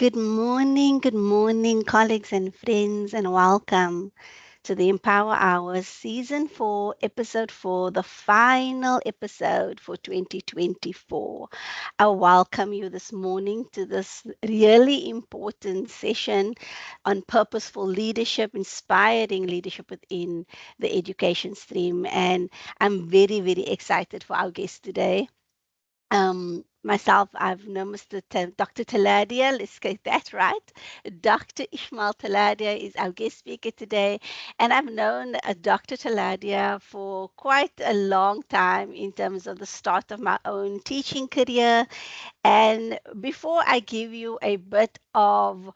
good morning, colleagues and friends, and welcome to the Empower Hours Season 4, Episode 4, the final episode for 2024. I welcome you this morning to this really important session on purposeful leadership, inspiring leadership within the education stream. And I'm very, very excited for our guest today. Myself, I've known Dr. Teladia. Let's get that right. Dr. Ismail Teladia is our guest speaker today, and I've known Dr. Teladia for quite a long time in terms of the start of my own teaching career. And before I give you a bit of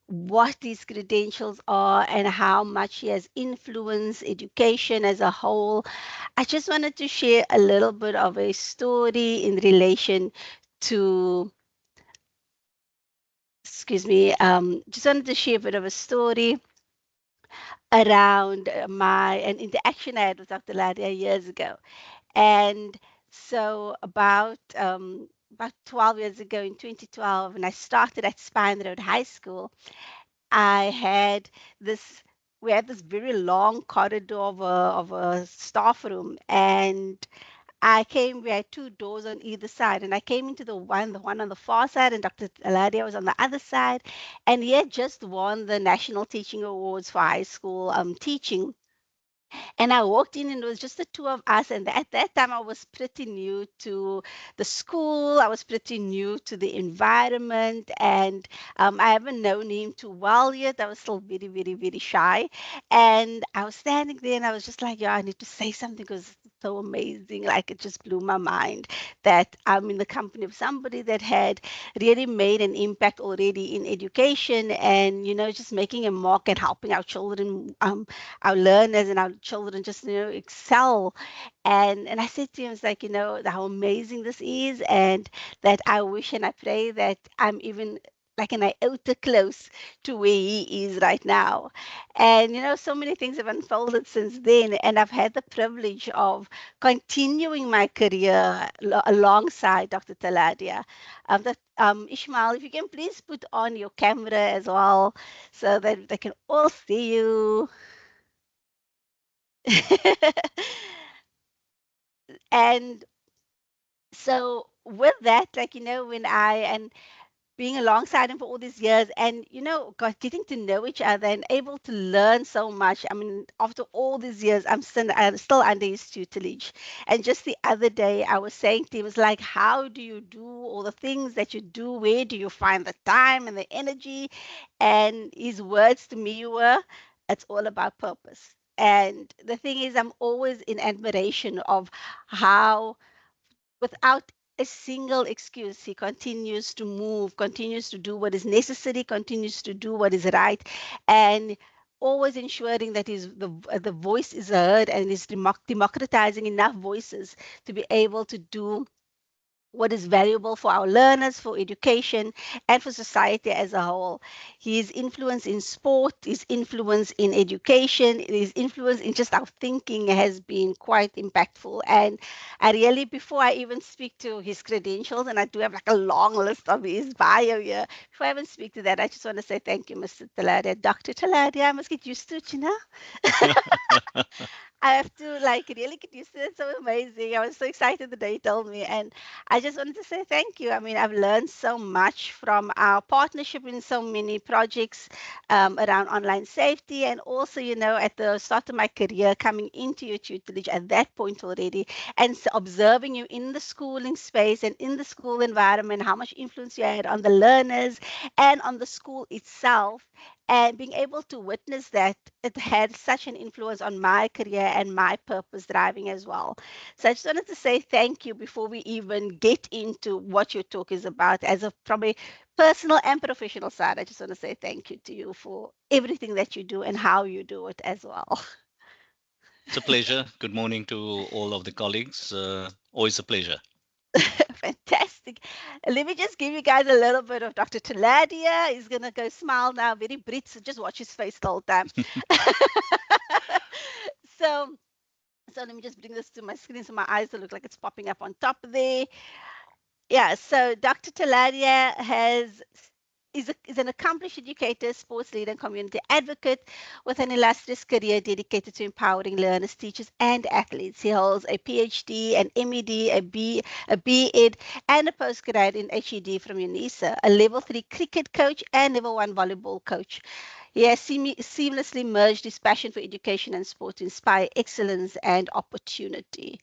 what these credentials are and how much he has influenced education as a whole, I just wanted to share a little bit of a story in relation to, just wanted to share a bit of a story around an interaction I had with Dr. Ladia years ago. And so about 12 years ago in 2012, when I started at Spine Road High School, I had this we had this very long corridor of a staff room, and we had two doors on either side, and I came into the one on the far side, and Dr. Aladia was on the other side, and he had just won the National Teaching Awards for high school teaching. And I walked in, and it was just the two of us. And at that time, I was pretty new to the school. I was pretty new to the environment. And I haven't known him too well yet. I was still very, very, very shy. And I was standing there, and I was just like, yeah, I need to say something because it's so amazing. Like, it just blew my mind that I'm in the company of somebody that had really made an impact already in education, and, just making a mark and helping our children, our learners and our children just excel. And I said to him, it's like, how amazing this is, and that I wish and I pray that I'm even like an iota close to where he is right now. And so many things have unfolded since then, and I've had the privilege of continuing my career alongside Dr. Taladia. Ishmael, if you can please put on your camera as well so that they can all see you. And so with that, like, when and being alongside him for all these years, and got getting to know each other and able to learn so much. I mean, after all these years, I'm still under his tutelage. And just the other day, I was saying to him, it's like, how do you do all the things that you do? Where do you find the time and the energy? And his words to me were, it's all about purpose. And the thing is, I'm always in admiration of how, without a single excuse, he continues to move, continues to do what is necessary, continues to do what is right, and always ensuring that the voice is heard, and is democratizing enough voices to be able to do what is valuable for our learners, for education, and for society as a whole. His influence in sport, his influence in education, his influence in just our thinking has been quite impactful. And I really, before I even speak to his credentials, and I do have like a long list of his bio here, before I even speak to that, I just want to say thank you, Mr. Taladia. Dr. Taladia, I must get used to it, I have to like really get used to it. It's so amazing. I was so excited the day you told me. And I just wanted to say thank you. I mean, I've learned so much from our partnership in so many projects around online safety. And also, at the start of my career, coming into your tutelage at that point already, and observing you in the schooling space and in the school environment, how much influence you had on the learners and on the school itself, and being able to witness that it had such an influence on my career and my purpose driving as well. So I just wanted to say thank you before we even get into what your talk is about, as a probably personal and professional side. I just want to say thank you to you for everything that you do and how you do it as well. It's a pleasure. Good morning to all of the colleagues. Always a pleasure. Fantastic. Let me just give you guys a little bit of Dr. Taladia. He's going to go smile now, very Brit, so just watch his face the whole time. so, so let me just bring this to my screen so my eyes will look like it's popping up on top there. Yeah, so Dr. Taladia has is an accomplished educator, sports leader, and community advocate with an illustrious career dedicated to empowering learners, teachers, and athletes. He holds a PhD, an MED, a BEd, and a postgrad in HED from UNISA, a level 3 cricket coach and level 1 volleyball coach. He has seamlessly merged his passion for education and sport to inspire excellence and opportunity.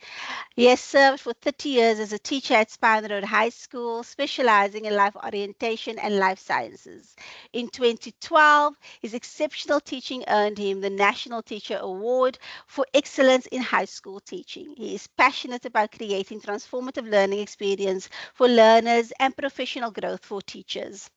He has served for 30 years as a teacher at Spine Road High School, specializing in life orientation and life sciences. In 2012, his exceptional teaching earned him the National Teacher Award for excellence in high school teaching. He is passionate about creating transformative learning experience for learners and professional growth for teachers.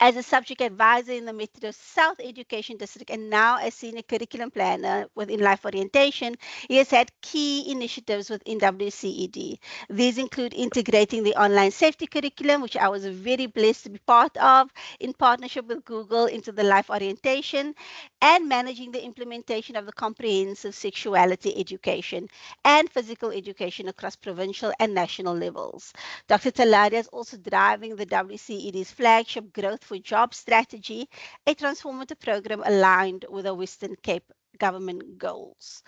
As a subject advisor in the Metro South Education District and now as senior curriculum planner within Life Orientation, he has had key initiatives within WCED. These include integrating the online safety curriculum, which I was very blessed to be part of, in partnership with Google into the Life Orientation, and managing the implementation of the comprehensive sexuality education and physical education across provincial and national levels. Dr. Teladia is also driving the WCED's flagship Growth for Jobs strategy, a transformative program aligned with the Western Cape government goals.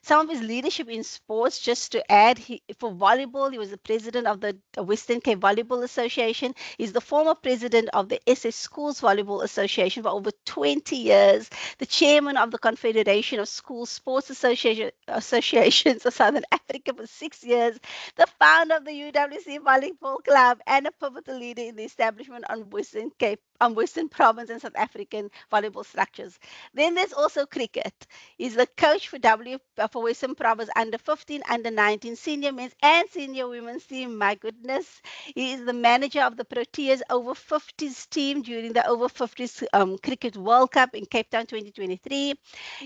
Some of his leadership in sports, just to add, for volleyball, he was the president of the Western Cape Volleyball Association. He's the former president of the SS Schools Volleyball Association for over 20 years, the chairman of the Confederation of School Sports Associations of Southern Africa for 6 years, the founder of the UWC Volleyball Club, and a pivotal leader in the establishment on Western Province and South African volleyball structures. Then there's also cricket. He's the coach for Western Province under 15, under 19 senior men's and senior women's team. My goodness, he is the manager of the Proteas over 50s team during the over 50s Cricket World Cup in Cape Town 2023.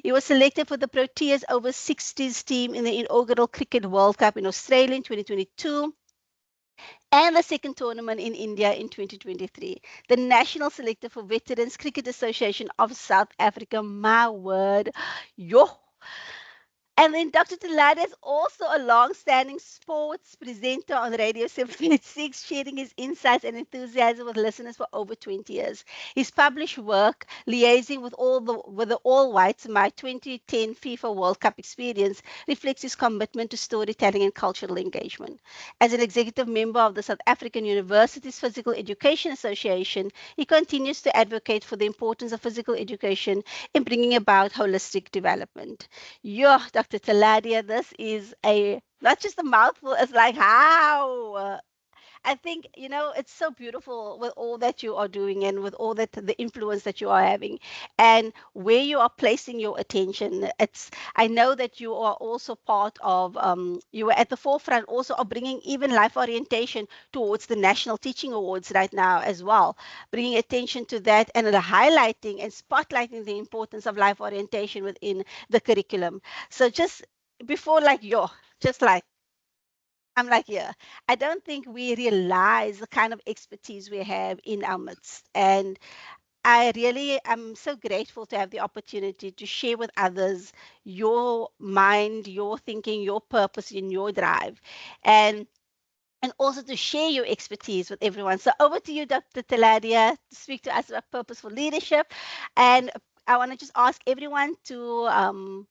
He was selected for the Proteas over 60s team in the inaugural Cricket World Cup in Australia in 2022 and the second tournament in India in 2023. The national selector for Veterans Cricket Association of South Africa. My word, yo, and then Dr. Teladia is also a long-standing sports presenter on Radio 726, sharing his insights and enthusiasm with listeners for over 20 years. His published work, liaising with the All Whites, my 2010 FIFA World Cup experience, reflects his commitment to storytelling and cultural engagement. As an executive member of the South African Universities Physical Education Association, he continues to advocate for the importance of physical education in bringing about holistic development. Yeah, Dr. Teladia, this is not just a mouthful, it's like how. I think, it's so beautiful with all that you are doing and with all that the influence that you are having and where you are placing your attention. I know that you are also part of, you were at the forefront also of bringing even life orientation towards the National Teaching Awards right now as well, bringing attention to that and the highlighting and spotlighting the importance of life orientation within the curriculum. So just before just like, I'm like, yeah, I don't think we realize the kind of expertise we have in our midst. And I really am so grateful to have the opportunity to share with others your mind, your thinking, your purpose, and your drive. And and also to share your expertise with everyone. So over to you, Dr. Teladia, to speak to us about purposeful leadership. And I want to just ask everyone to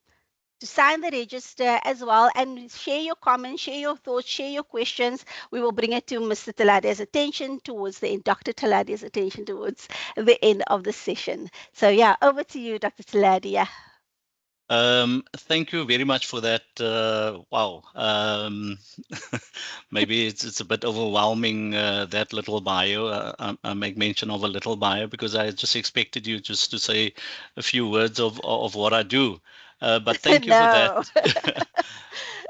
sign the register as well and share your comments, share your thoughts, share your questions. We will bring it to Mr. Teladia's attention towards the end, Dr. Teladia's attention towards the end of the session. So yeah, over to you, Dr. Teladia. Thank you very much for that. Wow. Maybe it's a bit overwhelming, that little bio. I make mention of a little bio because I just expected you just to say a few words of what I do. But thank you for that.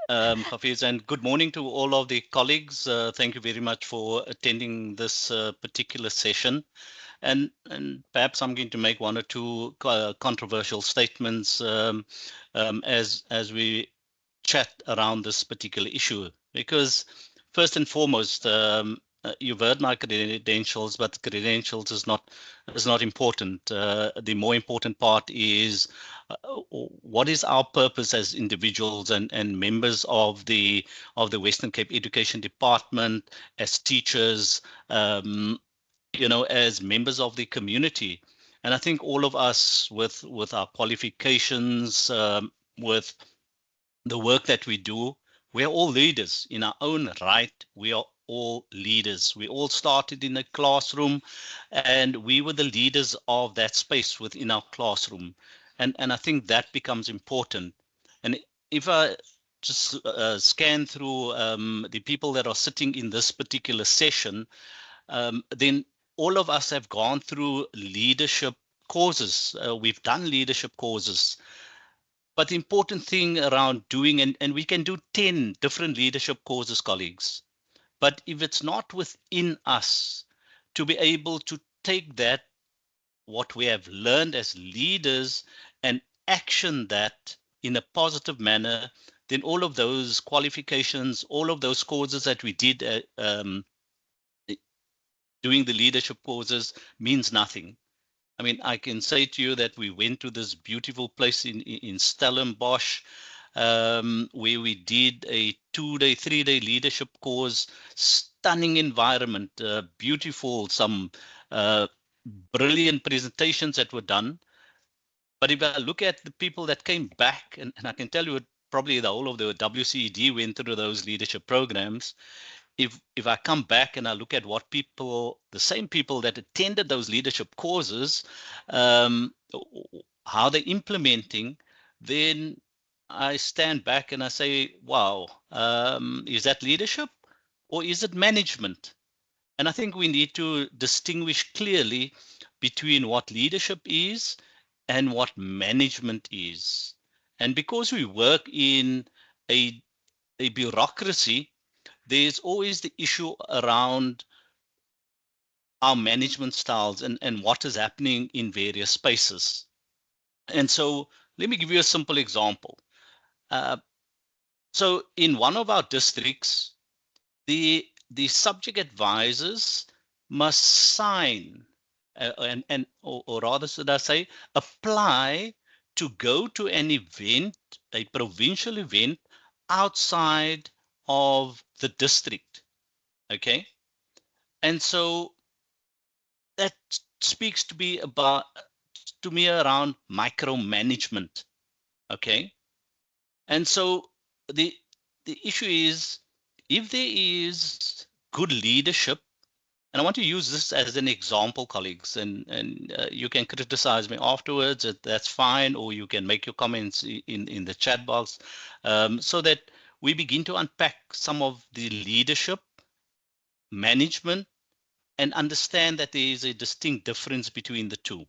Hafiz, and good morning to all of the colleagues. Thank you very much for attending this particular session. And perhaps I'm going to make one or two controversial statements as we chat around this particular issue, because first and foremost, you've heard my credentials, but credentials is not important. The more important part is what is our purpose as individuals and members of the Western Cape Education Department, as teachers, as members of the community. And I think all of us with our qualifications, with the work that we do, we're all leaders in our own right. We are all leaders. We all started in a classroom, and we were the leaders of that space within our classroom. And I think that becomes important. And if I just scan through the people that are sitting in this particular session, then all of us have gone through leadership courses. We've done leadership courses. But the important thing around doing, and we can do 10 different leadership courses, colleagues. But if it's not within us to be able to take that, what we have learned as leaders, and action that in a positive manner, then all of those qualifications, all of those courses that we did doing the leadership courses means nothing. I mean, I can say to you that we went to this beautiful place in Stellenbosch, where we did a 2-day, 3-day leadership course, stunning environment, beautiful, some brilliant presentations that were done. But if I look at the people that came back, and I can tell you probably the whole of the WCED went through those leadership programs, if I come back and I look at what people, the same people that attended those leadership courses, how they're implementing, then I stand back and I say, wow, is that leadership or is it management? And I think we need to distinguish clearly between what leadership is and what management is. And because we work in a bureaucracy, there's always the issue around our management styles and what is happening in various spaces. And so let me give you a simple example. So in one of our districts, the subject advisors must sign or rather should I say apply to go to an event, a provincial event outside of the district. Okay. And so that speaks to me around micromanagement. Okay. And so the the issue is, if there is good leadership, and I want to use this as an example, colleagues, and you can criticize me afterwards, that's fine, or you can make your comments in the chat box, so that we begin to unpack some of the leadership, management, and understand that there is a distinct difference between the two.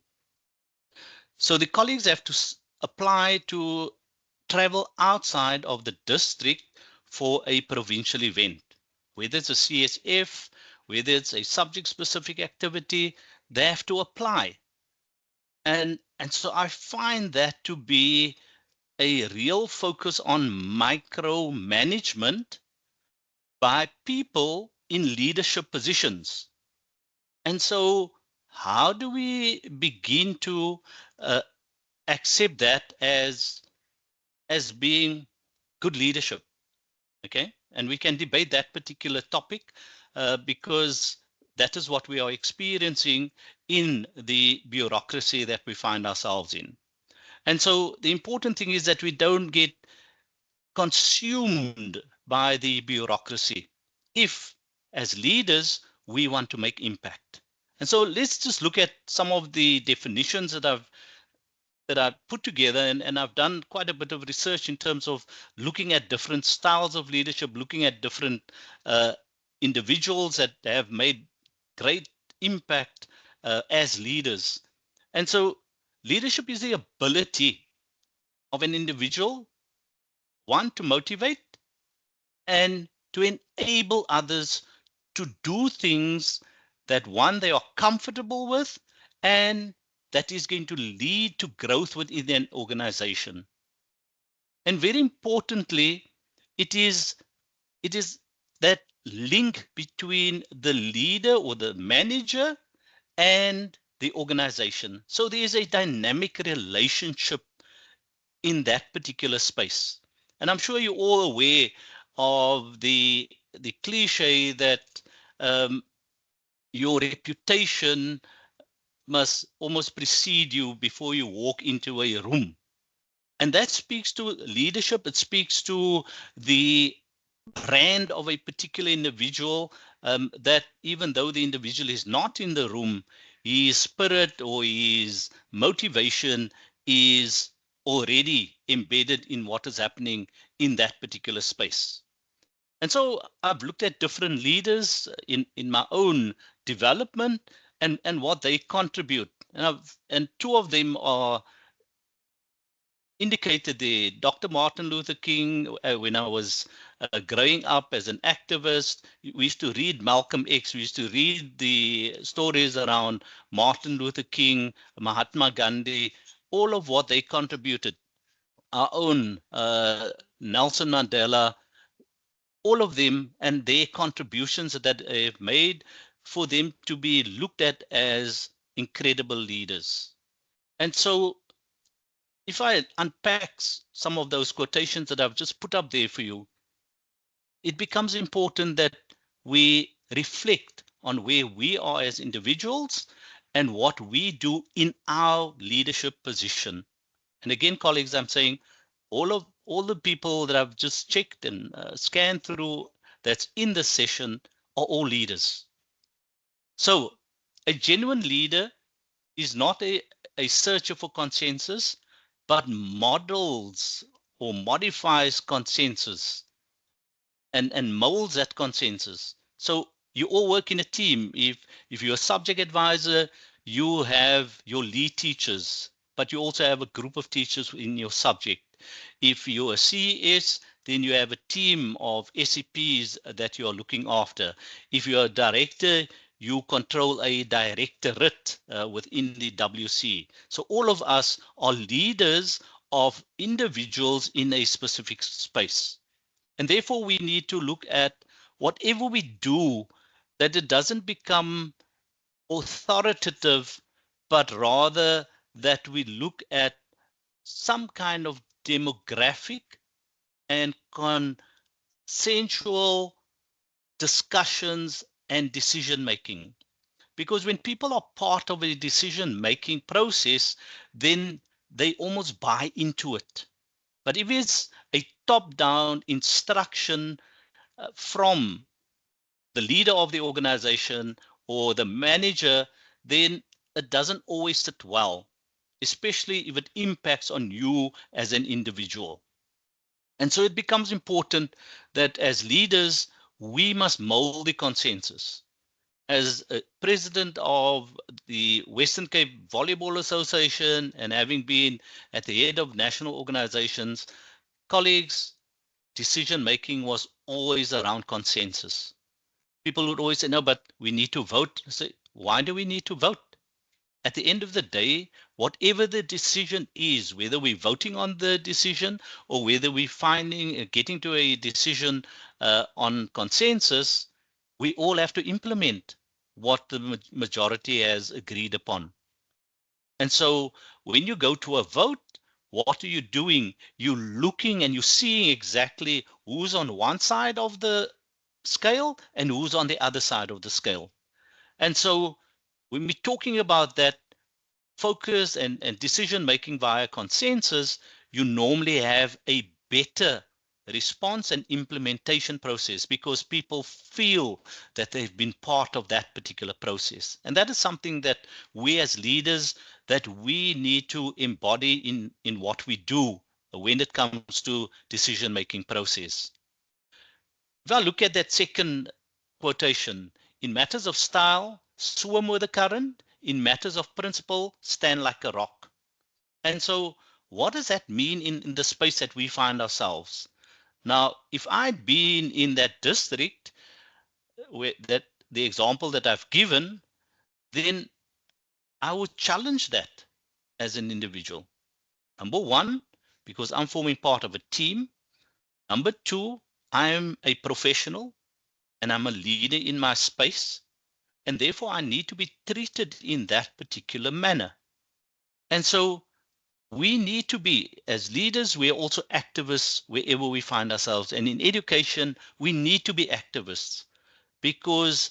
So the colleagues have to apply to travel outside of the district for a provincial event, whether it's a CSF, whether it's a subject specific activity, they have to apply. And so I find that to be a real focus on micromanagement by people in leadership positions. And so how do we begin to accept that as being good leadership? Okay, and we can debate that particular topic because that is what we are experiencing in the bureaucracy that we find ourselves in. And so the important thing is that we don't get consumed by the bureaucracy if, as leaders, we want to make impact. And so let's just look at some of the definitions that I've put together, and I've done quite a bit of research in terms of looking at different styles of leadership, looking at different individuals that have made great impact as leaders. And so leadership is the ability of an individual, one, to motivate, and to enable others to do things that, one, they are comfortable with, and that is going to lead to growth within an organization. And very importantly, it is that link between the leader or the manager and the organization. So there is a dynamic relationship in that particular space. And I'm sure you're all aware of the cliche that your reputation must almost precede you before you walk into a room. And that speaks to leadership. It speaks to the brand of a particular individual, that even though the individual is not in the room, his spirit or his motivation is already embedded in what is happening in that particular space. And so I've looked at different leaders in my own development and what they contribute. And two of them are indicated there. Dr. Martin Luther King, when I was growing up as an activist, we used to read Malcolm X, we used to read the stories around Martin Luther King, Mahatma Gandhi, all of what they contributed. Our own Nelson Mandela, all of them and their contributions that they've made for them to be looked at as incredible leaders. And so if I unpack some of those quotations that I've just put up there for you, it becomes important that we reflect on where we are as individuals and what we do in our leadership position. And again, colleagues, I'm saying all the people that I've just checked and scanned through that's in the session are all leaders. So a genuine leader is not a searcher for consensus, but models or modifies consensus and molds that consensus. So you all work in a team. If you're a subject advisor, you have your lead teachers, but you also have a group of teachers in your subject. If you're a CES, then you have a team of SCPs that you're looking after. If you're a director, you control a directorate within the WC. So all of us are leaders of individuals in a specific space. And therefore, we need to look at whatever we do, that it doesn't become authoritative, but rather that we look at some kind of demographic and consensual discussions and decision making. Because when people are part of a decision making process, then they almost buy into it. But if it's a top down instruction from the leader of the organization or the manager, then it doesn't always sit well, especially if it impacts on you as an individual. And so it becomes important that as leaders, we must mold the consensus. As a president of the Western Cape Volleyball Association and having been at the head of national organizations, colleagues, decision making was always around consensus. People would always say, no, but we need to vote. I say, why do we need to vote? At the end of the day, whatever the decision is, whether we're voting on the decision or whether we're getting to a decision on consensus, we all have to implement what the majority has agreed upon. And so when you go to a vote, what are you doing? You're looking and you're seeing exactly who's on one side of the scale and who's on the other side of the scale. And so when we're talking about that focus and decision making via consensus, you normally have a better response and implementation process because people feel that they've been part of that particular process. And that is something that we as leaders that we need to embody in what we do when it comes to decision making process. If I look at that second quotation, in matters of style, swim with the current. In matters of principle, stand like a rock. And so, what does that mean in the space that we find ourselves? Now, if I'd been in that district, that the example that I've given, then I would challenge that as an individual. Number one, because I'm forming part of a team. Number two, I'm a professional and I'm a leader in my space. And therefore, I need to be treated in that particular manner. And so we need to be, as leaders, we are also activists wherever we find ourselves. And in education, we need to be activists because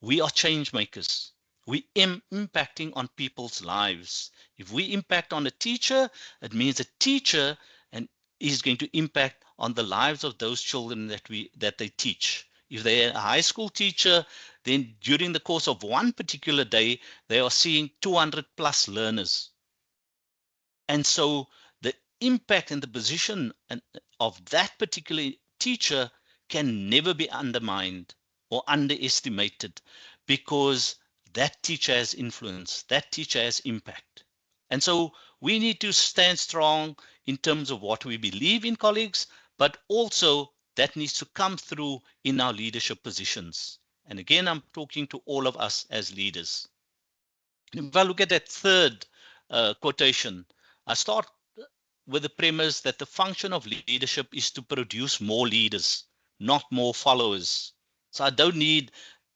We are change makers. We impacting on people's lives. If we impact on a teacher, it means a teacher and is going to impact on the lives of those children that they teach. If they're a high school teacher, then during the course of one particular day, they are seeing 200 plus learners. And so the impact and the position of that particular teacher can never be undermined or underestimated, because that teacher has influence, that teacher has impact. And so we need to stand strong in terms of what we believe in, colleagues, but also that needs to come through in our leadership positions. And again, I'm talking to all of us as leaders. If I look at that third quotation, I start with the premise that the function of leadership is to produce more leaders, not more followers. So I don't need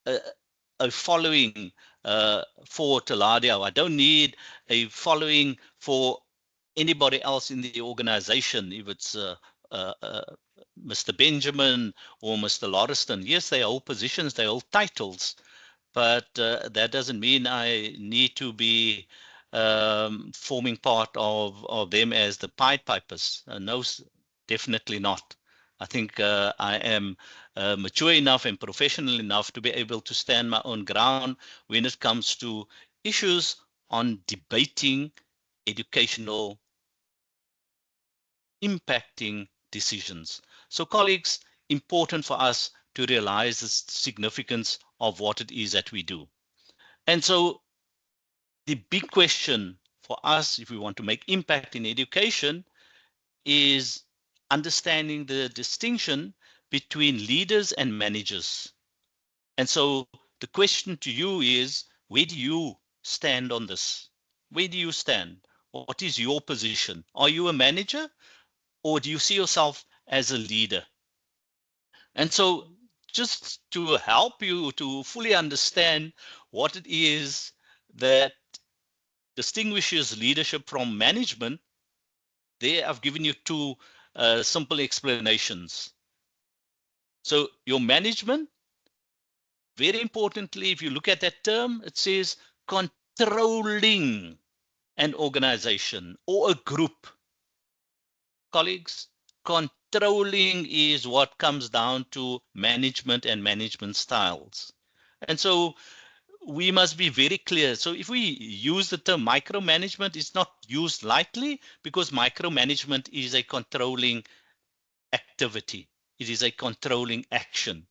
a, a following for Teladia. I don't need a following for anybody else in the organization, if it's Mr. Benjamin or Mr. Lauriston. Yes, they hold positions, they hold titles, but that doesn't mean I need to be forming part of them as the Pied Pipers. No, definitely not. I think I am mature enough and professional enough to be able to stand my own ground when it comes to issues on debating educational impacting decisions. So, colleagues, important for us to realize the significance of what it is that we do. And so the big question for us, if we want to make impact in education, is understanding the distinction between leaders and managers. And so the question to you is, where do you stand on this? Where do you stand? What is your position? Are you a manager, or do you see yourself as a leader? And so just to help you to fully understand what it is that distinguishes leadership from management, there I've given you two simple explanations. So your management, very importantly, if you look at that term, it says controlling an organization or a group. Colleagues, controlling is what comes down to management and management styles. And so we must be very clear. So if we use the term micromanagement, it's not used lightly, because micromanagement is a controlling activity. It is a controlling action.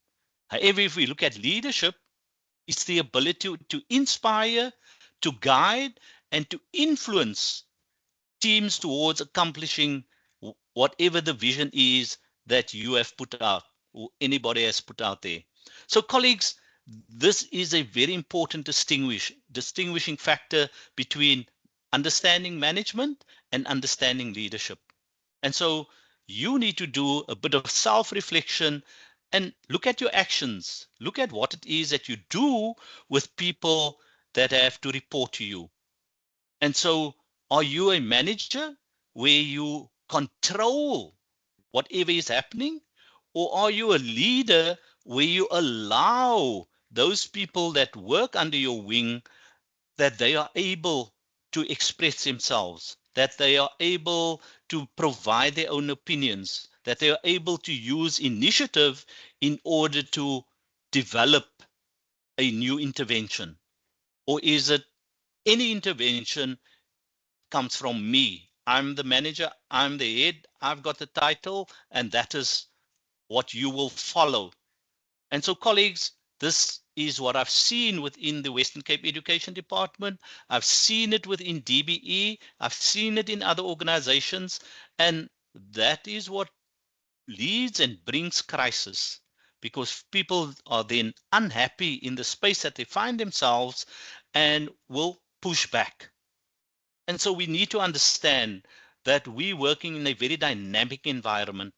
However, if we look at leadership, it's the ability to inspire, to guide, and to influence teams towards accomplishing whatever the vision is that you have put out or anybody has put out there. So, colleagues, this is a very important distinguishing factor between understanding management and understanding leadership. And so you need to do a bit of self-reflection and look at your actions. Look at what it is that you do with people that have to report to you. And so, are you a manager where you control whatever is happening? Or are you a leader where you allow those people that work under your wing, that they are able to express themselves, that they are able to provide their own opinions, that they are able to use initiative in order to develop a new intervention? Or is it any intervention comes from me? I'm the manager, I'm the head, I've got the title, and that is what you will follow. And so, colleagues, this is what I've seen within the Western Cape Education Department. I've seen it within DBE. I've seen it in other organizations. And that is what leads and brings crisis, because people are then unhappy in the space that they find themselves and will push back. And so we need to understand that we're working in a very dynamic environment.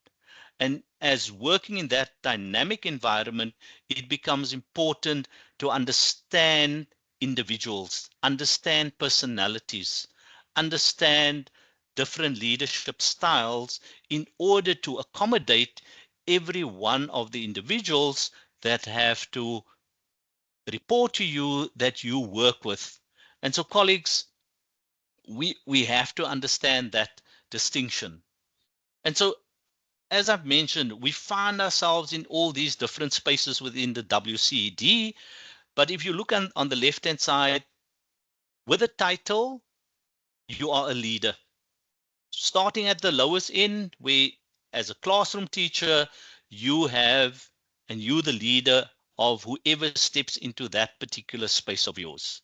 And as working in that dynamic environment, it becomes important to understand individuals, understand personalities, understand different leadership styles in order to accommodate every one of the individuals that have to report to you that you work with. And so, colleagues, we have to understand that distinction. And so, as I've mentioned, we find ourselves in all these different spaces within the WCED. But if you look on the left hand side, with a title, you are a leader. Starting at the lowest end, where as a classroom teacher, you have and you the leader of whoever steps into that particular space of yours.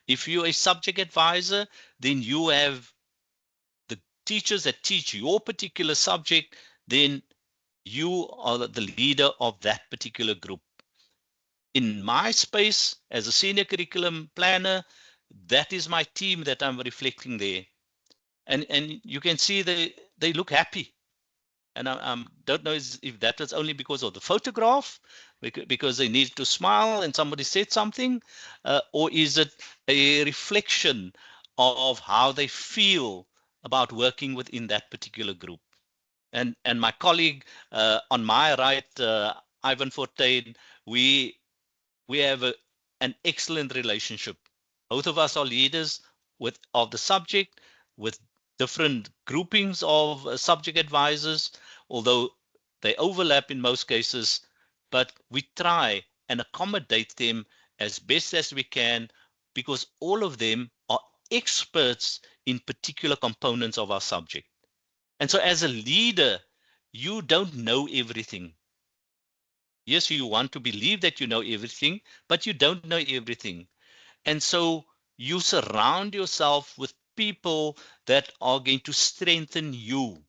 If you're a subject advisor, then you have the teachers that teach your particular subject, then you are the leader of that particular group. In my space as a senior curriculum planner, that is my team that I'm reflecting there. And you can see they look happy. And I don't know if that was only because of the photograph, because they needed to smile and somebody said something, or is it a reflection of how they feel about working within that particular group? And my colleague on my right, Ivan Fortain, we we have an excellent relationship. Both of us are leaders of the subject with different groupings of subject advisors, although they overlap in most cases, but we try and accommodate them as best as we can because all of them are experts in particular components of our subject. And so as a leader, you don't know everything. Yes, you want to believe that you know everything, but you don't know everything. And so you surround yourself with people that are going to strengthen you.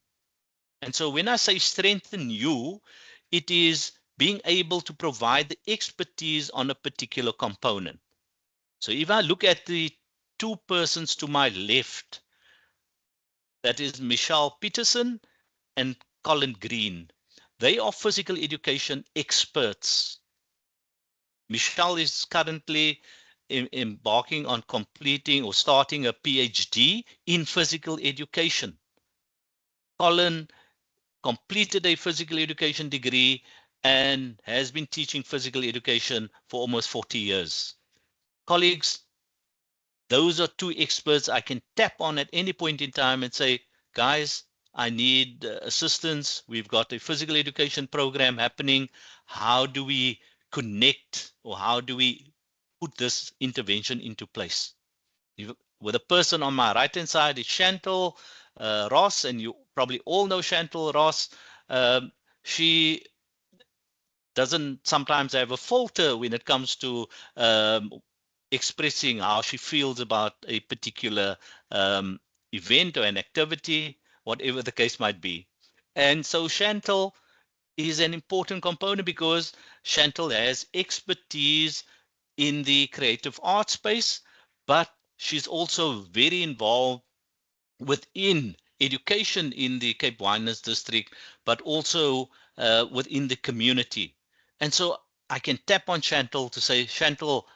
And so when I say strengthen you, it is being able to provide the expertise on a particular component. So if I look at the two persons to my left, that is Michelle Peterson and Colin Green. They are physical education experts. Michelle is currently embarking on completing or starting a PhD in physical education. Colin completed a physical education degree and has been teaching physical education for almost 40 years. Colleagues, those are two experts I can tap on at any point in time and say, guys, I need assistance. We've got a physical education program happening. How do we connect or how do we put this intervention into place? With a person on my right hand side is Chantal Ross, and you probably all know Chantal Ross. Um, she doesn't sometimes have a falter when it comes to expressing how she feels about a particular event or an activity, whatever the case might be. And so Chantal is an important component because Chantal has expertise in the creative arts space, but she's also very involved within education in the Cape Winelands district, but also within the community. And so I can tap on Chantal to say, Chantal,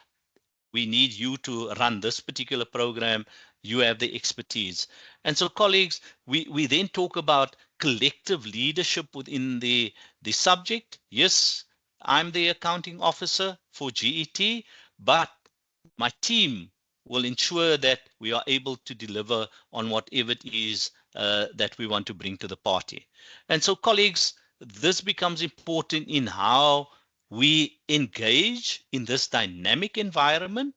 we need you to run this particular program. You have the expertise. And so, colleagues, we then talk about collective leadership within the subject. Yes, I'm the accounting officer for GET, but my team will ensure that we are able to deliver on whatever it is that we want to bring to the party. And so, colleagues, this becomes important in how we engage in this dynamic environment,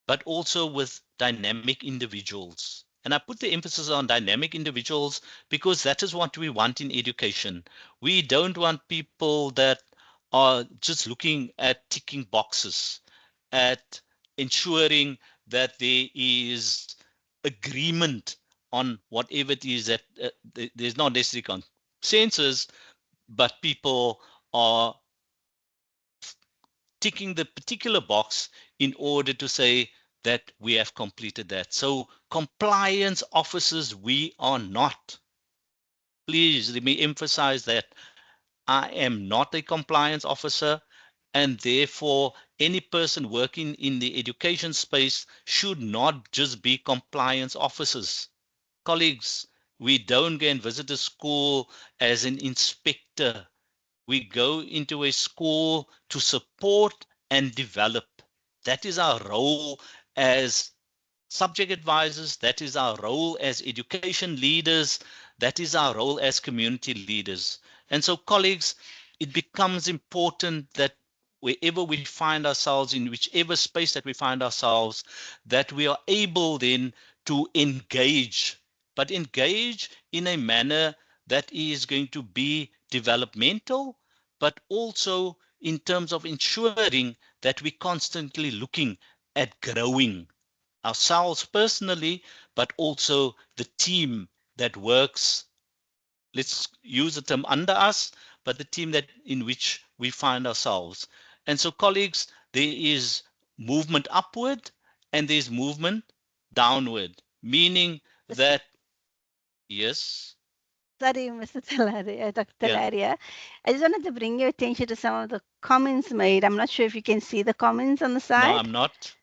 but also with dynamic individuals. And I put the emphasis on dynamic individuals because that is what we want in education. We don't want people that are just looking at ticking boxes, at ensuring that there is agreement on whatever it is that there's not necessarily consensus, but people are ticking the particular box in order to say that we have completed that. So compliance officers, we are not. Please let me emphasize that I am not a compliance officer, and therefore any person working in the education space should not just be compliance officers. Colleagues, we don't go and visit a school as an inspector. We go into a school to support and develop. That is our role as subject advisors. That is our role as education leaders. That is our role as community leaders. And so, colleagues, it becomes important that wherever we find ourselves, in whichever space that we find ourselves, that we are able then to engage, but engage in a manner that is going to be developmental, but also in terms of ensuring that we're constantly looking at growing ourselves personally, but also the team that works, let's use the term under us, but the team that in which we find ourselves. And so, colleagues, there is movement upward and there's movement downward, meaning Mr. that, yes, Sorry, Mr. Talaria, Dr. yeah, Talaria. I just wanted to bring your attention to some of the comments made. I'm not sure if you can see the comments on the no, side. I'm not.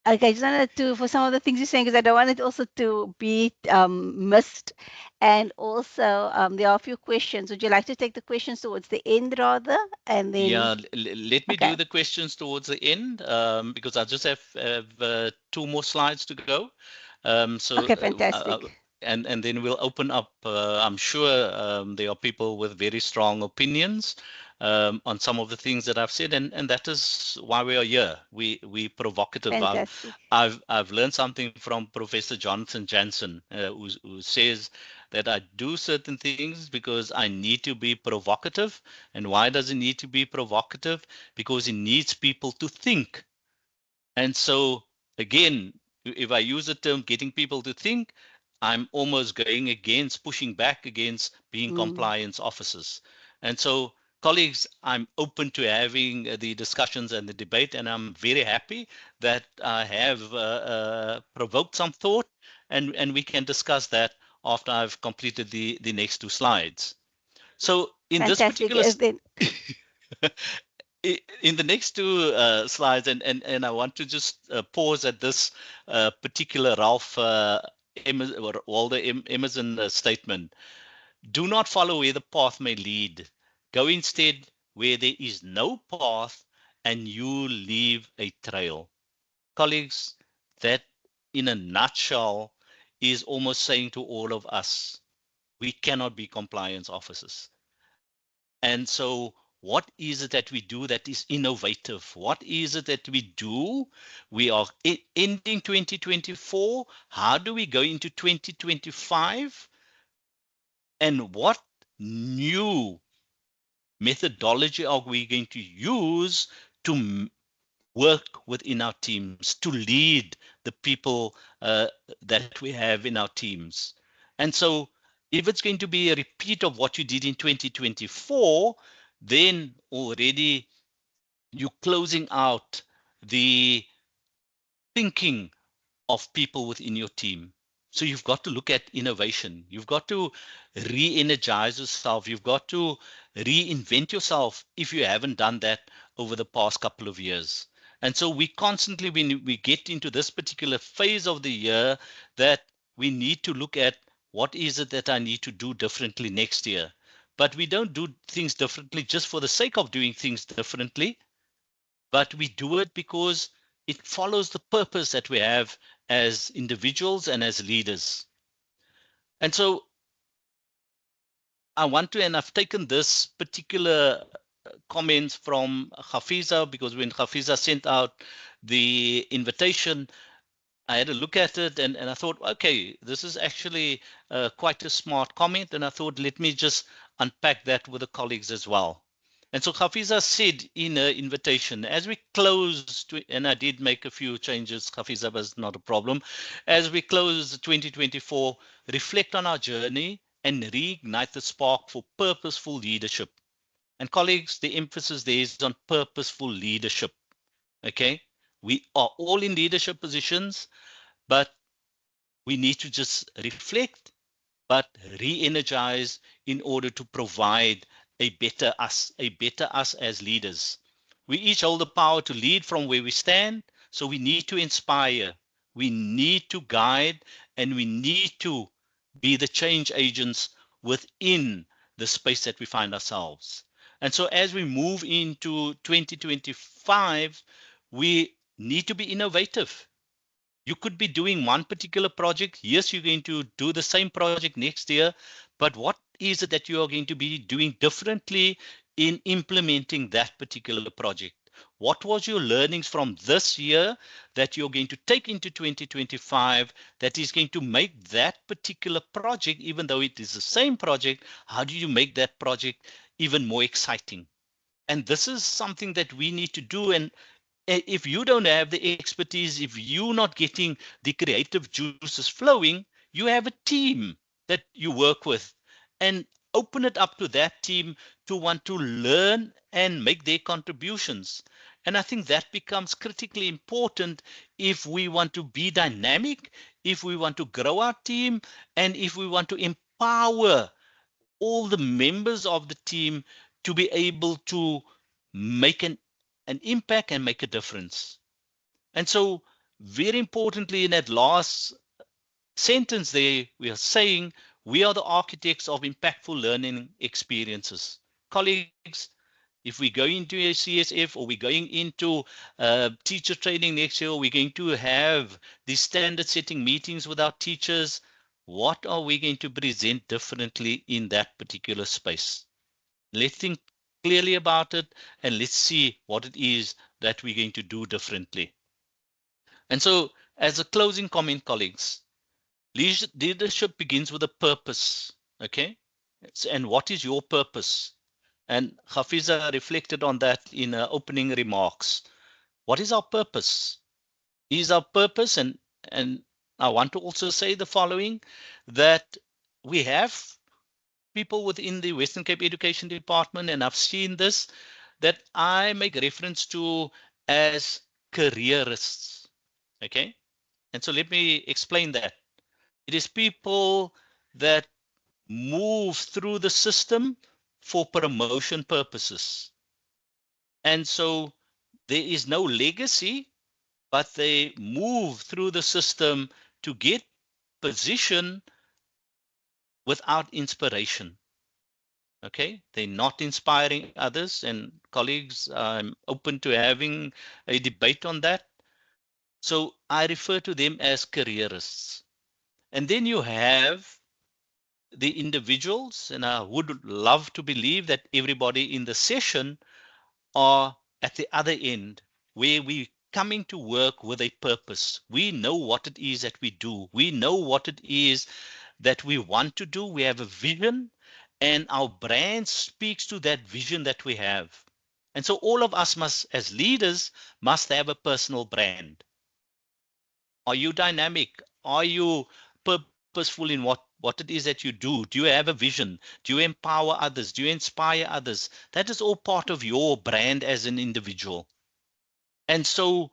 Okay, I just wanted to, for some of the things you're saying, because I don't want it also to be missed. And also, there are a few questions. Would you like to take the questions towards the end rather? And then, Yeah, let me do okay, the questions towards the end because I just have two more slides to go. So, okay, fantastic. and then we'll open up. I'm sure there are people with very strong opinions on some of the things that I've said, and that is why we are here. We provocative. Fantastic. I've learned something from Professor Jonathan Jansen, who says that I do certain things because I need to be provocative. And why does he need to be provocative? Because he needs people to think. And so, again, if I use the term getting people to think, I'm almost going against, pushing back against being Mm, compliance officers. And so, colleagues, I'm open to having the discussions and the debate, and I'm very happy that I have provoked some thought, and we can discuss that after I've completed the next two slides. So, in this fantastic. particular Then, in the next two slides, and I want to just pause at this particular Ralph or Waldo Emerson statement. Do not follow where the path may lead. Go instead where there is no path and you leave a trail. Colleagues, that in a nutshell is almost saying to all of us, we cannot be compliance officers. And so, what is it that we do that is innovative? What is it that we do? We are ending 2024. How do we go into 2025? And what new methodology are we going to use to work within our teams, to lead the people that we have in our teams? And so, if it's going to be a repeat of what you did in 2024, then already you're closing out the thinking of people within your team. So you've got to look at innovation. You've got to re-energize yourself. You've got to reinvent yourself if you haven't done that over the past couple of years. And so we constantly, when we get into this particular phase of the year, that we need to look at what is it that I need to do differently next year. But we don't do things differently just for the sake of doing things differently, but we do it because it follows the purpose that we have as individuals and as leaders. And so I want to, and I've taken this particular comments from Hafiza, because when Hafiza sent out the invitation, I had a look at it, and I thought, okay, this is actually quite a smart comment. And I thought, let me just unpack that with the colleagues as well. And so Hafiza said in her invitation, as we close, and I did make a few changes, Hafiza, was not a problem. As we close 2024, reflect on our journey and reignite the spark for purposeful leadership. And colleagues, the emphasis there is on purposeful leadership. Okay. We are all in leadership positions, but we need to just reflect, but re-energize in order to provide a better us as leaders. We each hold the power to lead from where we stand, so we need to inspire, we need to guide, and we need to be the change agents within the space that we find ourselves. And so as we move into 2025, we need to be innovative. You could be doing one particular project. Yes, you're going to do the same project next year, but what is it that you are going to be doing differently in implementing that particular project? What was your learnings from this year that you're going to take into 2025 that is going to make that particular project, even though it is the same project, how do you make that project even more exciting? And this is something that we need to do. And if you don't have the expertise, if you're not getting the creative juices flowing, you have a team that you work with, and open it up to that team to want to learn and make their contributions. And I think that becomes critically important if we want to be dynamic, if we want to grow our team, and if we want to empower all the members of the team to be able to make an impact and make a difference. And so, very importantly, in that last sentence there, we are saying we are the architects of impactful learning experiences. Colleagues, if we go into a CSF or we're going into teacher training next year, we're going to have these standard setting meetings with our teachers. What are we going to present differently in that particular space? Let's think clearly about it, and let's see what it is that we're going to do differently. And so, as a closing comment, colleagues, leadership begins with a purpose. Okay. And what is your purpose? And Hafiza reflected on that in her opening remarks. What is our purpose? Is our purpose, and I want to also say the following, that we have people within the Western Cape Education Department, and I've seen this, that I make reference to as careerists. Okay. And so let me explain that. It is people that move through the system for promotion purposes. And so there is no legacy, but they move through the system to get position without inspiration. Okay, they're not inspiring others. And colleagues, I'm open to having a debate on that. So I refer to them as careerists. And then you have the individuals, and I would love to believe that everybody in the session are at the other end, where we coming to work with a purpose. We know what it is that we do. We know what it is that we want to do. We have a vision, and our brand speaks to that vision that we have. And so all of us must, as leaders, must have a personal brand. Are you dynamic? Are you purposeful in what it is that you do? Do you have a vision? Do you empower others? Do you inspire others? That is all part of your brand as an individual. And so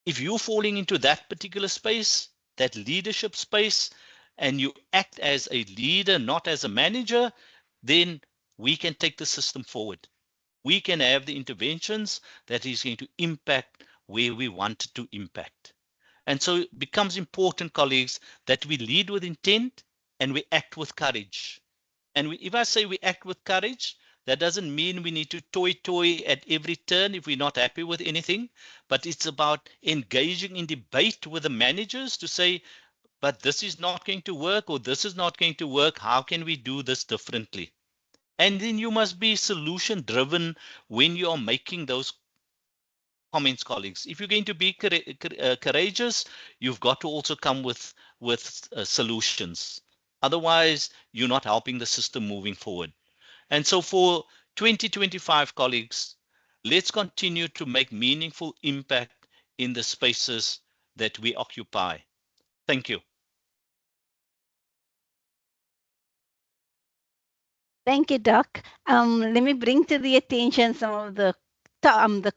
if you're falling into that particular space, that leadership space, and you act as a leader, not as a manager, then we can take the system forward. We can have the interventions that is going to impact where we want to impact. And so it becomes important, colleagues, that we lead with intent and we act with courage. And if I say we act with courage, that doesn't mean we need to toy at every turn if we're not happy with anything, but it's about engaging in debate with the managers to say, but this is not going to work, or this is not going to work. How can we do this differently? And then you must be solution driven when you are making those comments, colleagues. If you're going to be courageous, you've got to also come with solutions. Otherwise, you're not helping the system moving forward. And so for 2025, colleagues, let's continue to make meaningful impact in the spaces that we occupy. Thank you. Thank you, Doc. Let me bring to the attention some of the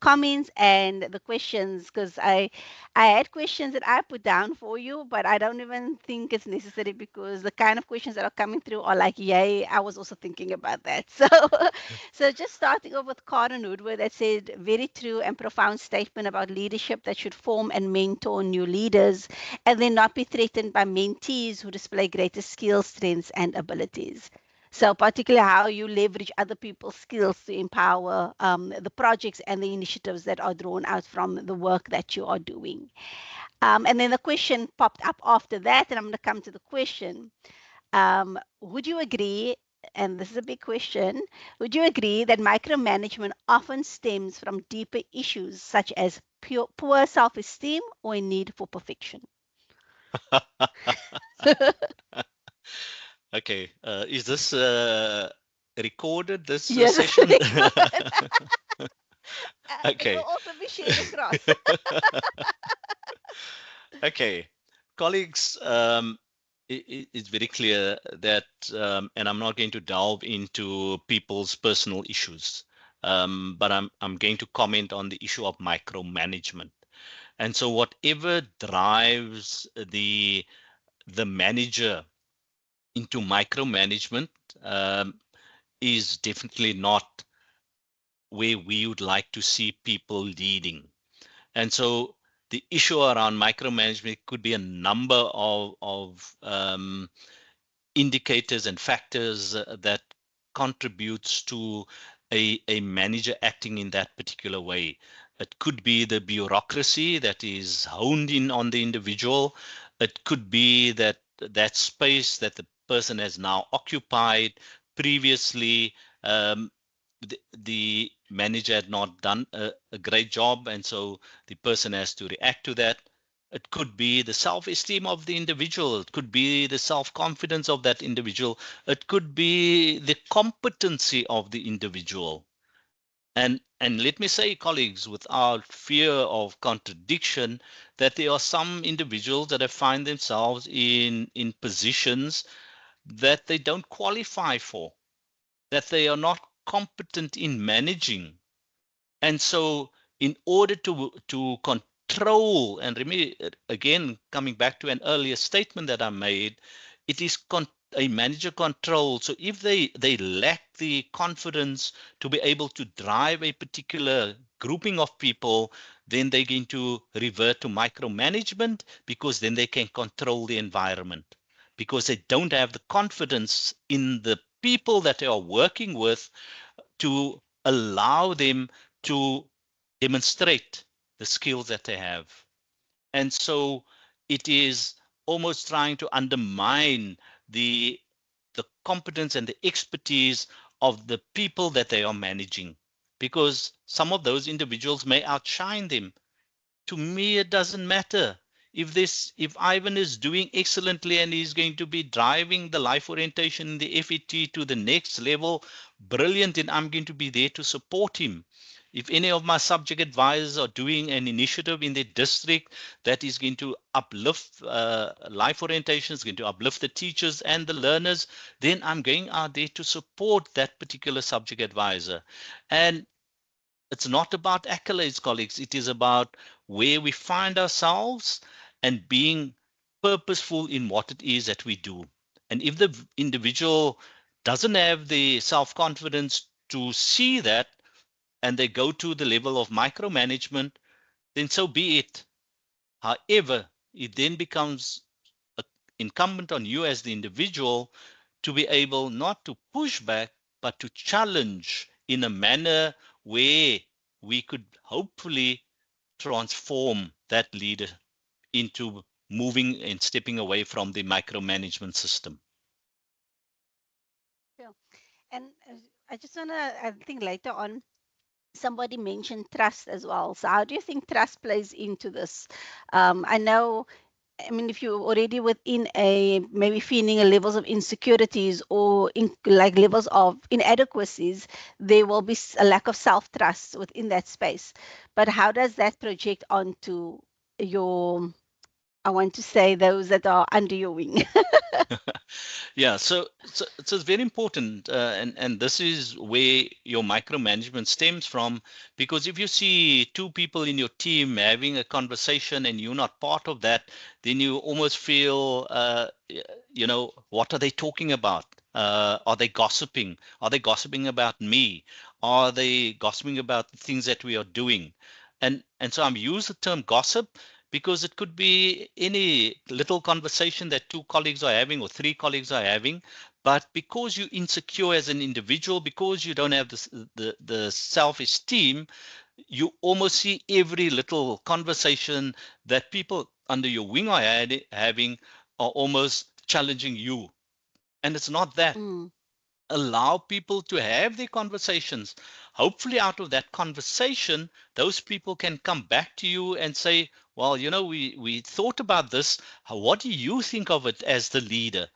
comments and the questions, because I had questions that I put down for you, but I don't even think it's necessary because the kind of questions that are coming through are like, yay, I was also thinking about that. So just starting off with Karen Woodward that said, very true and profound statement about leadership that should form and mentor new leaders and then not be threatened by mentees who display greater skills, strengths, and abilities. So particularly how you leverage other people's skills to empower the projects and the initiatives that are drawn out from the work that you are doing. And then the question popped up after that, and I'm going to come to the question. Would you agree, and this is a big question, would you agree that micromanagement often stems from deeper issues such as poor self esteem or a need for perfection? Okay, is this recorded, this Yes, session? very good. It will Okay. also be shared across. Okay, colleagues, it's very clear that, and I'm not going to delve into people's personal issues, but I'm going to comment on the issue of micromanagement. And so, whatever drives the manager into micromanagement is definitely not where we would like to see people leading. And so the issue around micromanagement could be a number of indicators and factors that contributes to a manager acting in that particular way. It could be the bureaucracy that is honed in on the individual. It could be that space that the person has now occupied previously. The manager had not done a great job, and so the person has to react to that. It could be the self-esteem of the individual. It could be the self-confidence of that individual. It could be the competency of the individual. And let me say, colleagues, without fear of contradiction, that there are some individuals that have find themselves in positions that they don't qualify for, that they are not competent in managing. And so, in order to control, and again, coming back to an earlier statement that I made, it is a manager control. So if they lack the confidence to be able to drive a particular grouping of people, then they're going to revert to micromanagement, because then they can control the environment, because they don't have the confidence in the people that they are working with to allow them to demonstrate the skills that they have. And so it is almost trying to undermine the competence and the expertise of the people that they are managing, because some of those individuals may outshine them. To me, it doesn't matter if Ivan is doing excellently and he's going to be driving the life orientation in the FET to the next level, brilliant, and I'm going to be there to support him. If any of my subject advisors are doing an initiative in their district that is going to uplift life orientation, is going to uplift the teachers and the learners, then I'm going out there to support that particular subject advisor. And it's not about accolades, colleagues. It is about where we find ourselves and being purposeful in what it is that we do. And if the individual doesn't have the self confidence to see that, and they go to the level of micromanagement, then so be it. However, it then becomes incumbent on you as the individual to be able not to push back, but to challenge in a manner where we could hopefully transform that leader into moving and stepping away from the micromanagement system. Yeah. And I just want to, I think later on, somebody mentioned trust as well. So, how do you think trust plays into this? I know, I mean, if you're already within a maybe feeling a levels of insecurities or like levels of inadequacies, there will be a lack of self trust within that space. But how does that project onto your, I want to say, those that are under your wing? Yeah, so it's very important, and this is where your micromanagement stems from. Because if you see two people in your team having a conversation and you're not part of that, then you almost feel, what are they talking about? Are they gossiping? Are they gossiping about me? Are they gossiping about the things that we are doing? And so I'm use the term gossip because it could be any little conversation that two colleagues are having or three colleagues are having. But because you're insecure as an individual, because you don't have the self-esteem, you almost see every little conversation that people under your wing are having are almost challenging you. And it's not that. Mm. Allow people to have their conversations. Hopefully, out of that conversation, those people can come back to you and say, well, we thought about this. What do you think of it as the leader?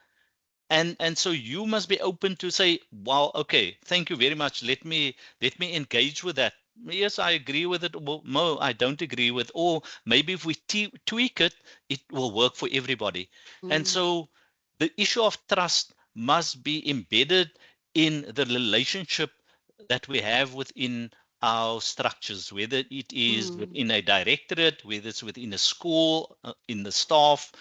And so you must be open to say, well, okay, thank you very much, let me engage with that. Yes, I agree with it, or no, I don't agree with, or maybe if we tweak it, it will work for everybody. And Mm. so the issue of trust must be embedded in the relationship that we have within our structures, whether it is Mm. within a directorate, whether it's within a school, in the staff.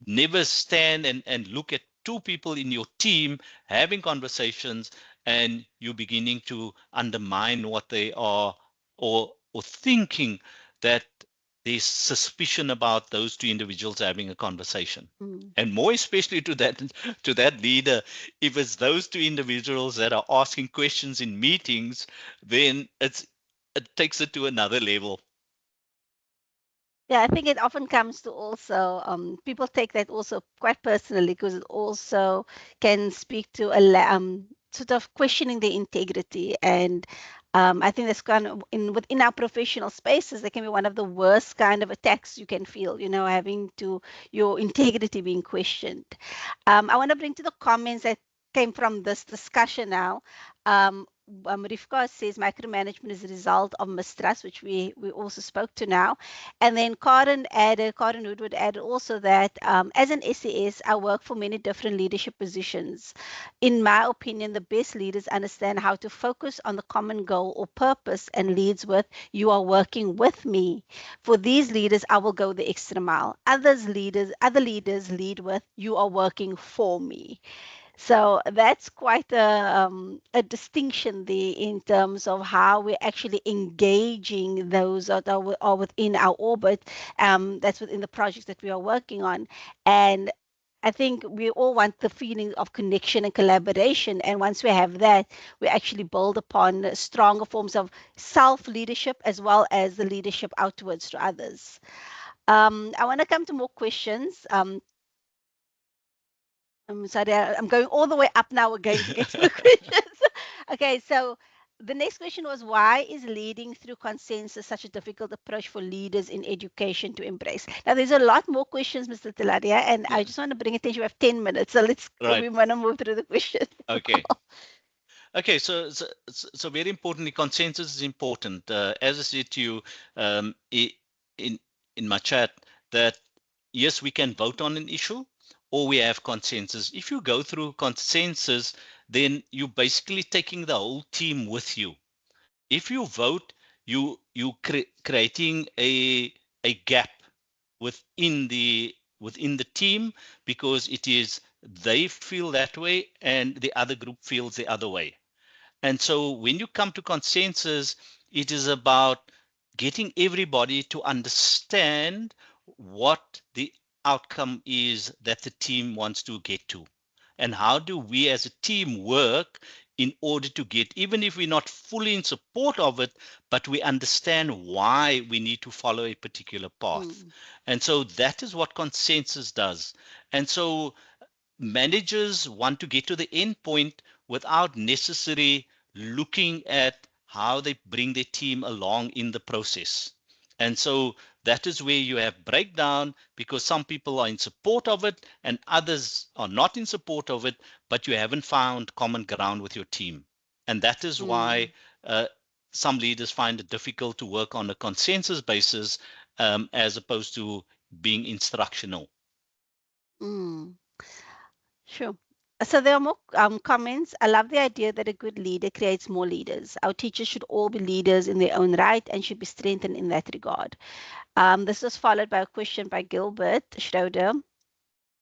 Never stand and look at two people in your team having conversations and you beginning to undermine what they are, or thinking that there's suspicion about those two individuals having a conversation. Mm. And more especially to that leader, if it's those two individuals that are asking questions in meetings, then it takes it to another level. Yeah, I think it often comes to also people take that also quite personally because it also can speak to sort of questioning the integrity. And I think that's kind of within our professional spaces, that can be one of the worst kind of attacks you can feel, having to your integrity being questioned. I want to bring to the comments that came from this discussion now. Rivka says micromanagement is a result of mistrust, which we also spoke to now. And then Karen Woodward added also that as an SAS, I work for many different leadership positions. In my opinion, the best leaders understand how to focus on the common goal or purpose and leads with, you are working with me. For these leaders, I will go the extra mile. Other leaders lead with, you are working for me. So that's quite a distinction there in terms of how we're actually engaging those that are within our orbit. That's within the projects that we are working on. And I think we all want the feeling of connection and collaboration. And once we have that, we actually build upon stronger forms of self leadership as well as the leadership outwards to others. I want to come to more questions. I'm sorry, I'm going all the way up now again to get to the questions. Okay, so the next question was, why is leading through consensus such a difficult approach for leaders in education to embrace? Now, there's a lot more questions, Mr. Teladia, and I Yeah. just want to bring attention. We have 10 minutes, so Right. we want to move through the questions. Okay. Okay, so very importantly, consensus is important. As I said to you, in in my chat, that yes, we can vote on an issue, or we have consensus. If you go through consensus, then you're basically taking the whole team with you. If you vote, you creating a gap within the team, because it is they feel that way and the other group feels the other way. And so when you come to consensus, it is about getting everybody to understand what the outcome is that the team wants to get to. And how do we as a team work in order to get, even if we're not fully in support of it, but we understand why we need to follow a particular path. Mm, And so that is what consensus does. And so managers want to get to the end point without necessarily looking at how they bring their team along in the process. And so that is where you have breakdown, because some people are in support of it and others are not in support of it, but you haven't found common ground with your team. And that is why mm, uh, some leaders find it difficult to work on a consensus basis, as opposed to being instructional. mm. Sure. So there are more comments. I love the idea that a good leader creates more leaders. Our teachers should all be leaders in their own right and should be strengthened in that regard. This was followed by a question by Gilbert Schroeder.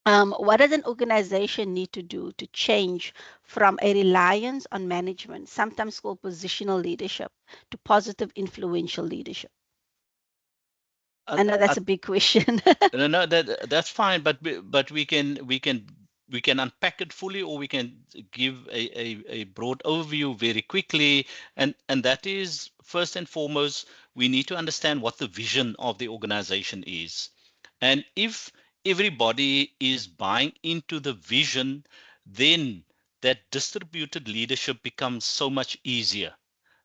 What does an organization need to do to change from a reliance on management, sometimes called positional leadership, to positive influential leadership? I know that's a big question. No, no, that's fine, but we can unpack it fully, or we can give a broad overview very quickly, and that is first and foremost, we need to understand what the vision of the organization is, and if everybody is buying into the vision, then that distributed leadership becomes so much easier,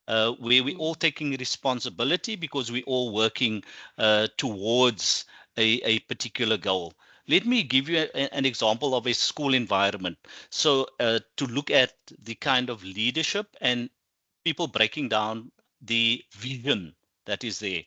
where we're all Mm, taking responsibility because we're all working towards a particular goal. Let me give you an example of a school environment. So, to look at the kind of leadership and people breaking down the vision that is there.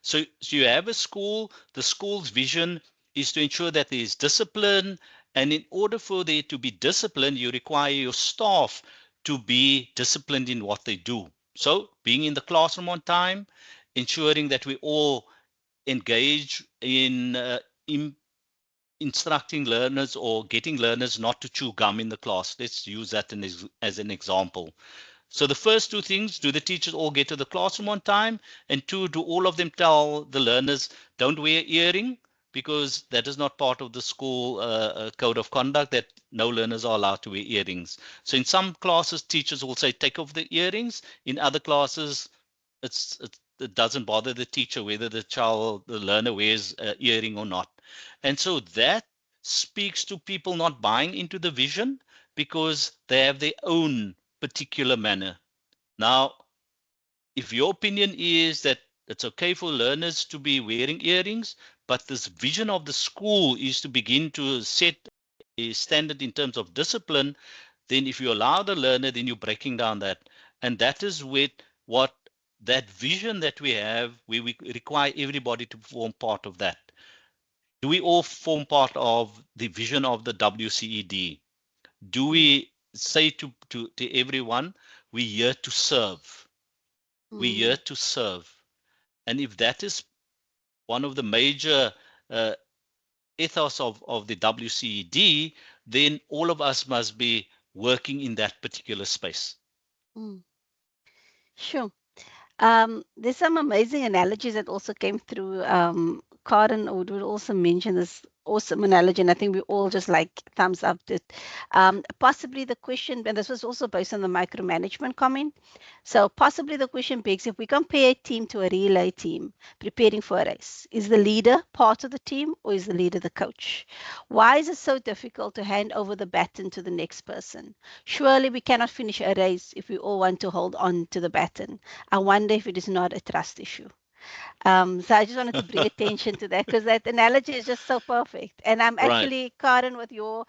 So you have a school, the school's vision is to ensure that there is discipline. And in order for there to be discipline, you require your staff to be disciplined in what they do. So being in the classroom on time, ensuring that we all engage in instructing learners or getting learners not to chew gum in the class. Let's use that as an example. So the first two things, do the teachers all get to the classroom on time? And two, do all of them tell the learners, don't wear earring? Because that is not part of the school code of conduct, that no learners are allowed to wear earrings. So in some classes, teachers will say, take off the earrings. In other classes, it doesn't bother the teacher whether the learner wears earring or not. And so that speaks to people not buying into the vision because they have their own particular manner. Now, if your opinion is that it's okay for learners to be wearing earrings, but this vision of the school is to begin to set a standard in terms of discipline, then if you allow the learner, then you're breaking down that. And that is with what that vision that we have, where we require everybody to form part of that. Do we all form part of the vision of the WCED? Do mm, we say to everyone, we're here to serve? We're here mm, to serve. And if that is one of the major uh, ethos of the WCED, then all of us must be working in that particular space. mm. Sure. There's some amazing analogies that also came through. Karen would also mention this awesome analogy, and I think we all just like thumbs up to it. Possibly the question, and this was also based on the micromanagement comment. So possibly the question begs, if we compare a team to a relay team preparing for a race, is the leader part of the team or is the leader the coach? Why is it so difficult to hand over the baton to the next person? Surely we cannot finish a race if we all want to hold on to the baton. I wonder if it is not a trust issue. So I just wanted to bring attention to that because that analogy is just so perfect. And I'm Right. actually, Karen, with your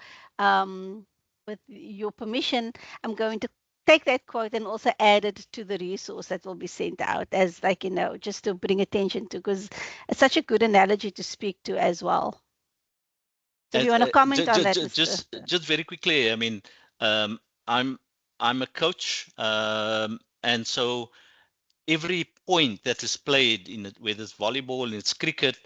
permission, I'm going to take that quote and also add it to the resource that will be sent out as like, just to bring attention to, because it's such a good analogy to speak to as well. So if you As, want to comment on that, Mr. just very quickly, I mean, um, I'm I'm a coach, and so every point that is played in it, whether it's volleyball, it's cricket,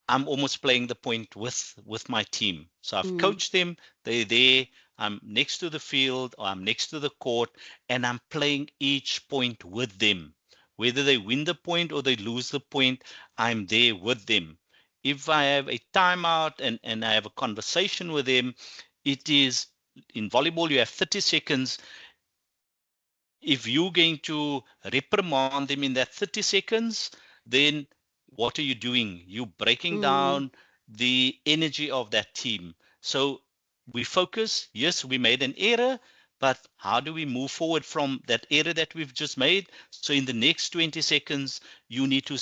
I'm almost playing the point with my team. So I've Mm, coached them. They're there. I'm next to the field, or I'm next to the court, and I'm playing each point with them. Whether they win the point or they lose the point, I'm there with them. If I have a timeout and I have a conversation with them, it is in volleyball, you have 30 seconds. If you're going to reprimand them in that 30 seconds, then what are you doing? You're breaking mm, down the energy of that team. So we focus, yes, we made an error, but how do we move forward from that error that we've just made? So in the next 20 seconds, you need to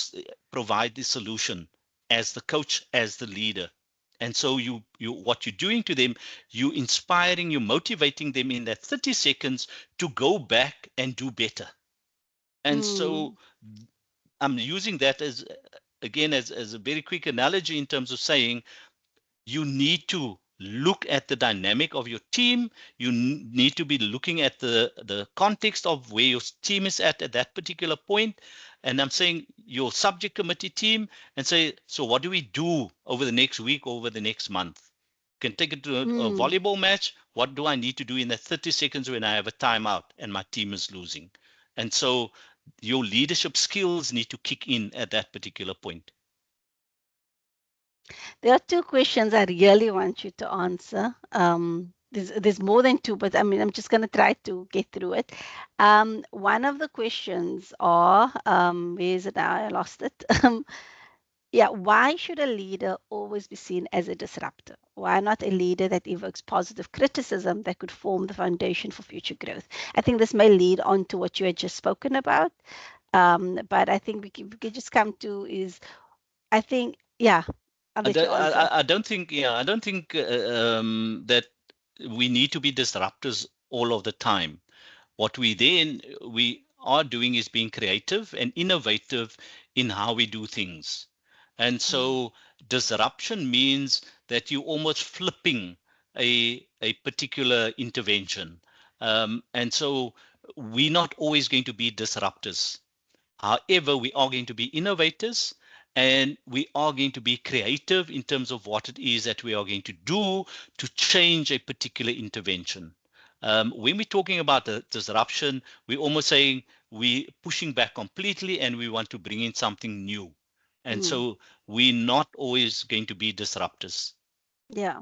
provide the solution as the coach, as the leader. And so you what you're doing to them, you inspiring, you motivating them in that 30 seconds to go back and do better. And so mm, I'm using that as again as a very quick analogy in terms of saying you need to look at the dynamic of your team. You need to be looking at the context of where your team is at that particular point. And I'm saying your subject committee team, and say, so what do we do over the next week, over the next month? You can take it to a mm. volleyball match. What do I need to do in that 30 seconds when I have a timeout and my team is losing? And so your leadership skills need to kick in at that particular point. There are two questions I really want you to answer. There's more than two, but I mean, I'm just going to try to get through it. One of the questions are, where is it now? I lost it. Yeah, why should a leader always be seen as a disruptor? Why not a leader that evokes positive criticism that could form the foundation for future growth? I think this may lead on to what you had just spoken about. But I think we can just come to is, I think, yeah, I'll let you answer. I don't think, yeah, I don't think that we need to be disruptors all of the time. What we are doing is being creative and innovative in how we do things. And Mm, so disruption means that you're almost flipping a particular intervention. And so we're not always going to be disruptors. However, we are going to be innovators and we are going to be creative in terms of what it is that we are going to do to change a particular intervention. When we're talking about the disruption, we're almost saying we're pushing back completely and we want to bring in something new. And mm, so we're not always going to be disruptors. yeah.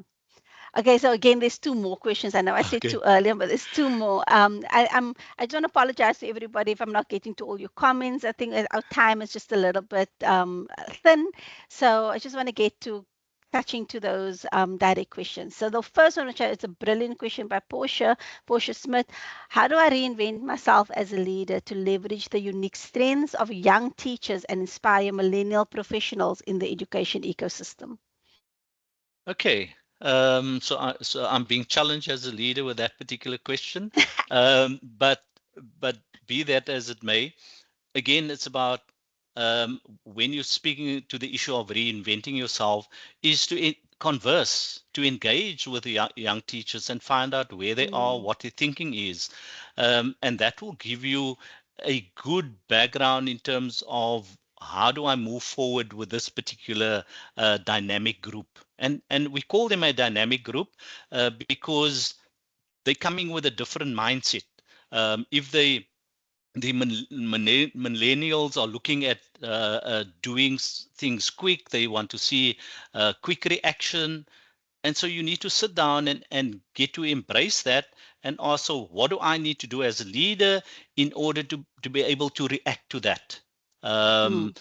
Okay, so again, there's two more questions. I know I said Okay. two earlier, but there's two more. I just want to apologize to everybody if I'm not getting to all your comments. I think that our time is just a little bit thin, so I just want to get to touching to those direct questions. So the first one, which is a brilliant question by Portia Smith. How do I reinvent myself as a leader to leverage the unique strengths of young teachers and inspire millennial professionals in the education ecosystem? Okay. So I'm being challenged as a leader with that particular question. But be that as it may, again, it's about when you're speaking to the issue of reinventing yourself, is to converse, to engage with the young teachers and find out where they are, Mm, what their thinking is. And that will give you a good background in terms of how do I move forward with this particular dynamic group. And we call them a dynamic group because they're coming with a different mindset. If the millennials are looking at doing things quick. They want to see quick reaction. And so you need to sit down and get to embrace that. And also, what do I need to do as a leader in order to be able to react to that? mm, Um,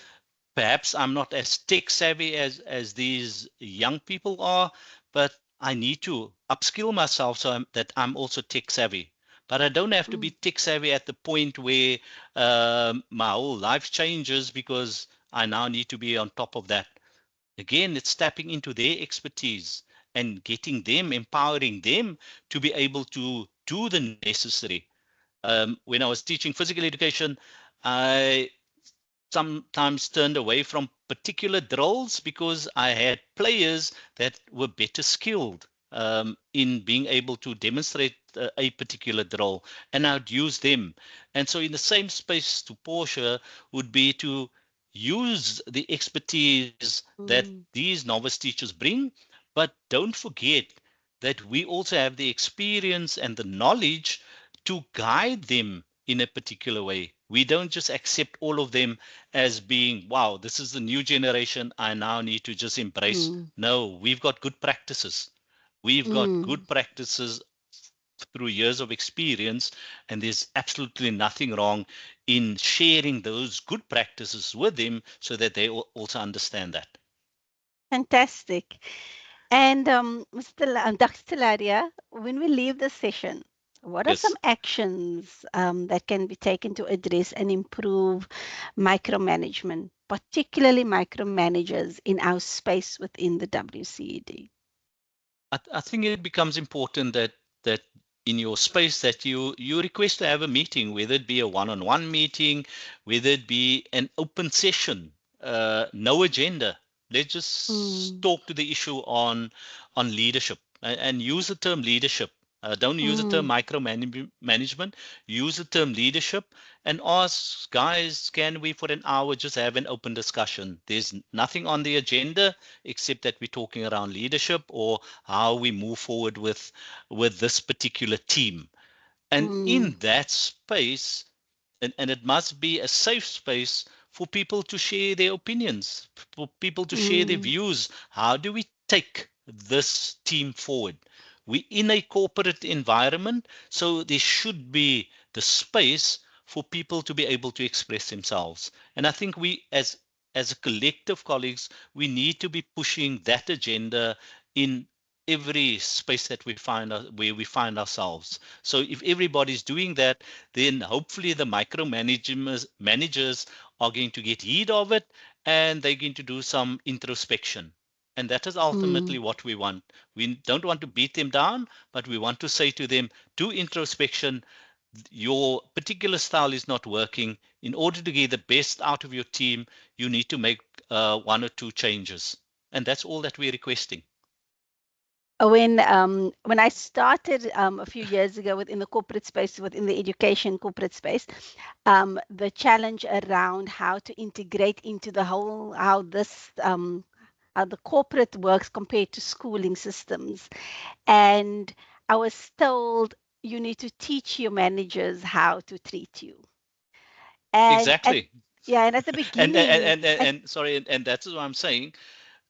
Perhaps I'm not as tech savvy as these young people are, but I need to upskill myself so that I'm also tech savvy. But I don't have to be mm. tech savvy at the point where my whole life changes because I now need to be on top of that. Again, it's tapping into their expertise and getting them, empowering them to be able to do the necessary. When I was teaching physical education, I sometimes turned away from particular drills because I had players that were better skilled in being able to demonstrate a particular drill, and I'd use them. And so, in the same space to Porsche would be to use the expertise that Mm, these novice teachers bring, but don't forget that we also have the experience and the knowledge to guide them in a particular way. We don't just accept all of them as being, wow, this is the new generation. I now need to just embrace. mm, No, we've got good practices. We've got mm. good practices through years of experience, and there's absolutely nothing wrong in sharing those good practices with them so that they also understand that. Fantastic. And Dr. Teladia, when we leave the session, what are some Yes. actions that can be taken to address and improve micromanagement, particularly micromanagers in our space within the WCED? I think it becomes important that in your space that you request to have a meeting, whether it be a one-on-one meeting, whether it be an open session, no agenda. Let's just Mm, talk to the issue on leadership and use the term leadership. Don't use the term mm, micromanagement. Use the term leadership and ask guys, can we for an hour just have an open discussion? There's nothing on the agenda except that we're talking around leadership or how we move forward with this particular team. And mm, in that space, and it must be a safe space for people to share their opinions, for people to share their Mm. views. How do we take this team forward? We in a corporate environment, so there should be the space for people to be able to express themselves. And I think we, as a collective colleagues, we need to be pushing that agenda in every space that we find where we find ourselves. So if everybody's doing that, then hopefully the managers are going to get heed of it, and they're going to do some introspection. And that is ultimately Mm. what we want. We don't want to beat them down, but we want to say to them, do introspection. Your particular style is not working. In order to get the best out of your team, you need to make one or two changes. And that's all that we're requesting. When I started a few years ago within the corporate space, within the education corporate space, the challenge around how to integrate into the whole how this how the corporate works compared to schooling systems, and I was told you need to teach your managers how to treat you, and at Exactly. yeah, and at the And beginning, and and, and sorry, and that's what I'm saying.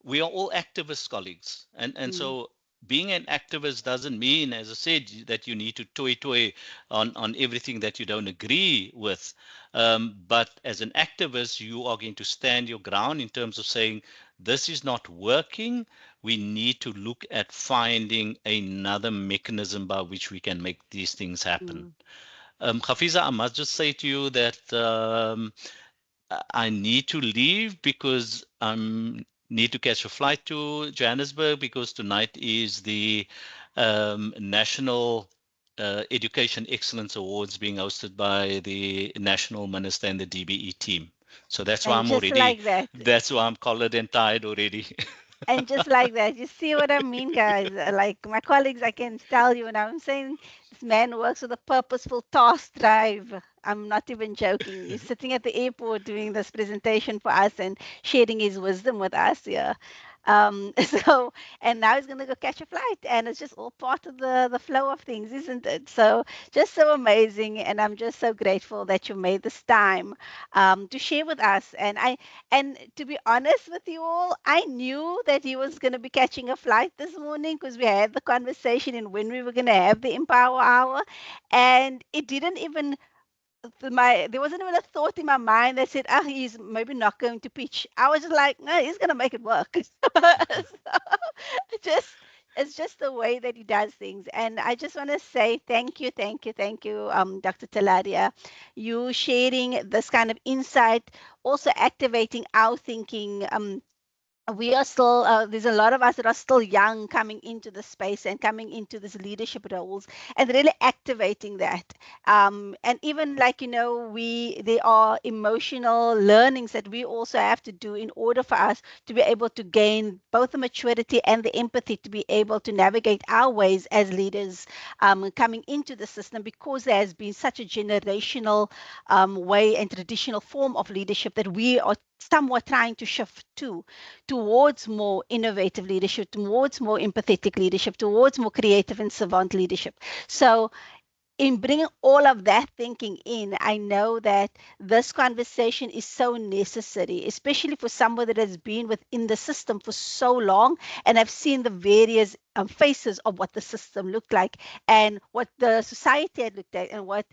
We are all activist colleagues, and mm, so being an activist doesn't mean, as I said, that you need to toy on everything that you don't agree with. But as an activist, you are going to stand your ground in terms of saying this is not working. We need to look at finding another mechanism by which we can make these things happen. mm. Hafiza, I must just say to you that I need to leave because I need to catch a flight to Johannesburg because tonight is the National Education Excellence Awards being hosted by the National Minister and the DBE team. So that's why And I'm just already, like that, that's why I'm collared and tied already. and just like that, you see what I mean, guys? Like my colleagues, I can tell you, and I'm saying this man works with a purposeful task drive. I'm not even joking. He's sitting at the airport doing this presentation for us and sharing his wisdom with us. Yeah. So, and now he's going to go catch a flight, and it's just all part of the flow of things, isn't it? So, just so amazing, and I'm just so grateful that you made this time to share with us. And to be honest with you all, I knew that he was going to be catching a flight this morning because we had the conversation and when we were going to have the Empower Hour. And it didn't even there wasn't even a thought in my mind that said, "Ah, he's maybe not going to pitch." I was just like, "No, he's gonna make it work." So, just it's just the way that he does things, and I just want to say thank you, thank you, thank you, Dr. Taladia. You sharing this kind of insight, also activating our thinking. We are still there's a lot of us that are still young coming into the space and coming into these leadership roles and really activating that, and even like we there are emotional learnings that we also have to do in order for us to be able to gain both the maturity and the empathy to be able to navigate our ways as leaders, coming into the system, because there has been such a generational way and traditional form of leadership that we are somewhat trying to shift towards more innovative leadership, towards more empathetic leadership, towards more creative and savant leadership. So, in bringing all of that thinking in, I know that this conversation is so necessary, especially for someone that has been within the system for so long and have seen the various faces of what the system looked like and what the society had looked like and what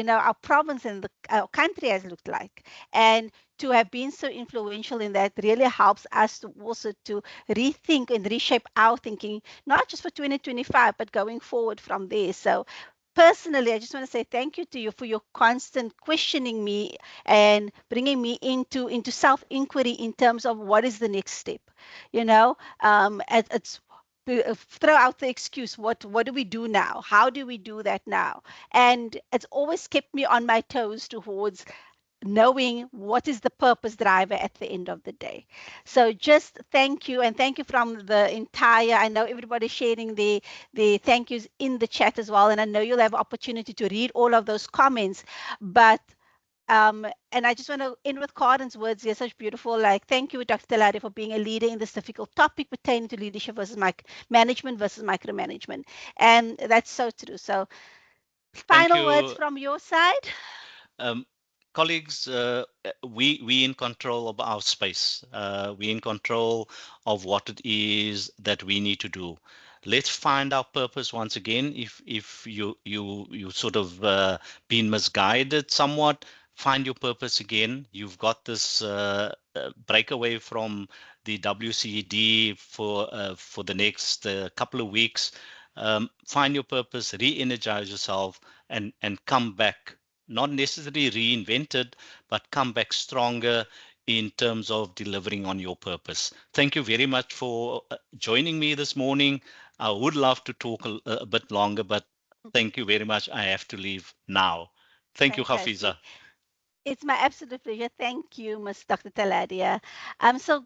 our province and our country has looked like. And to have been so influential in that really helps us to also to rethink and reshape our thinking, not just for 2025, but going forward from there. So personally, I just want to say thank you to you for your constant questioning me and bringing me into self inquiry in terms of what is the next step. It's throw out the excuse, what do we do now, how do we do that now, and it's always kept me on my toes towards knowing what is the purpose driver at the end of the day. So just thank you, and thank you from the entire, I know everybody sharing the thank yous in the chat as well, and I know you'll have opportunity to read all of those comments. But and I just want to end with Carden's words here, such beautiful, like, thank you, Dr. Teladia, for being a leader in this difficult topic pertaining to leadership versus management versus micromanagement. And that's so true. So Thank final words you. from your side. Um, colleagues, we in control of our space. We in control of what it is that we need to do. Let's find our purpose once again. If you sort of been misguided somewhat, find your purpose again. You've got this breakaway from the WCED for the next couple of weeks. Find your purpose, re-energize yourself, and come back, not necessarily reinvented, but come back stronger in terms of delivering on your purpose. Thank you very much for joining me this morning. I would love to talk a bit longer, but thank you very much. I have to leave now. Thank you, Fantastic. Hafiza. It's my absolute pleasure. Thank you, Ms. Dr. Taladia. So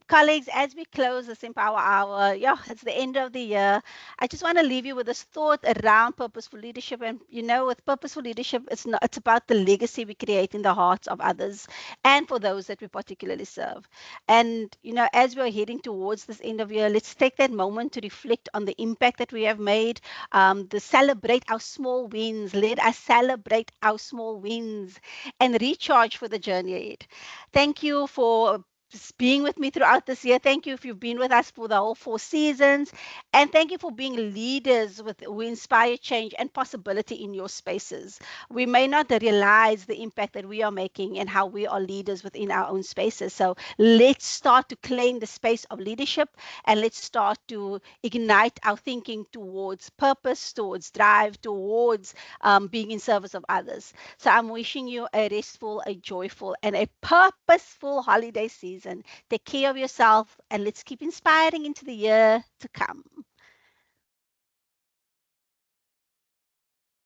colleagues, as we close this Empower Hour, yeah, it's the end of the year. I just want to leave you with this thought around purposeful leadership. And with purposeful leadership, it's about the legacy we create in the hearts of others and for those that we particularly serve. And as we're heading towards this end of year, let's take that moment to reflect on the impact that we have made. To celebrate our small wins. Let us celebrate our small wins and recharge for the journey ahead. Thank you for just being with me throughout this year. Thank you if you've been with us for the whole 4 seasons. And thank you for being leaders who inspire change and possibility in your spaces. We may not realize the impact that we are making and how we are leaders within our own spaces. So let's start to claim the space of leadership, and let's start to ignite our thinking towards purpose, towards drive, towards being in service of others. So I'm wishing you a restful, a joyful, and a purposeful holiday season. Take care of yourself, and let's keep inspiring into the year to come.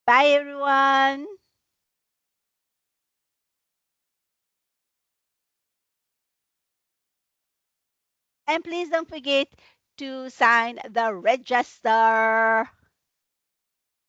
Bye, everyone. And please don't forget to sign the register.